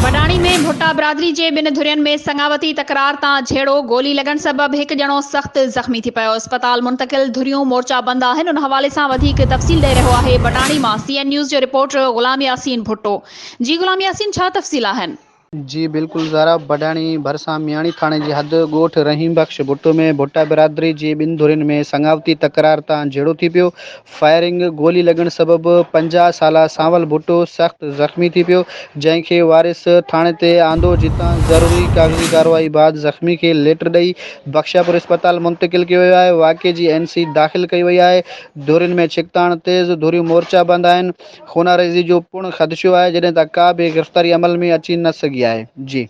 बडाणी में भुट्टा बिरादरी जे ॿिनि धुरियुनि में संगावती तकरार तां झेड़ो। गोली लॻण सबबि हिकु ॼणो सख़्त ज़ख़्मी थी पियो। अस्पताल मुंतक़िल, धुरियूं मोर्चा बंद आहिनि। उन हवाले सां वधीक तफ़सील ॾेई रहियो आहे बडाणी मां CNN न्यूज़ जो रिपोर्टर ग़ुलाम यासीन भुट्टो। जी ग़ुलाम यासीन, छा तफ़सील आहिनि? जी बिल्कुल ज़ारा, बडाणी भरसां मियाणी थाणे जी हद ॻोठ रहीम बख्श भुट्टो में भुट्टा बिरादरी जी ॿिनि धुरियुनि में संगावती तकरार तां झेड़ो थी पियो। फायरिंग गोली लॻण सबबि 50 साला सांवल भुट्टो सख़्त ज़ख़्मी थी पियो, जंहिंखे वारिस थाणे ते आंदो, जितां ज़रूरी कागज़ी कार्रवाई बाद ज़ख़्मी खे लेटर ॾेई बख्शियापुर अस्पताल मुंतक़िल कयो वियो आहे। वाक़े जी NC दाख़िल कई वई आहे। धुरियुनि में छिकताण तेज़, धुरियूं मोर्चा बंदि आहिनि। खूनारेज़ी जो पिणु ख़दशो आहे, जॾहिं त का बि गिरफ़्तारी अमल में अची न सघी आहे। जी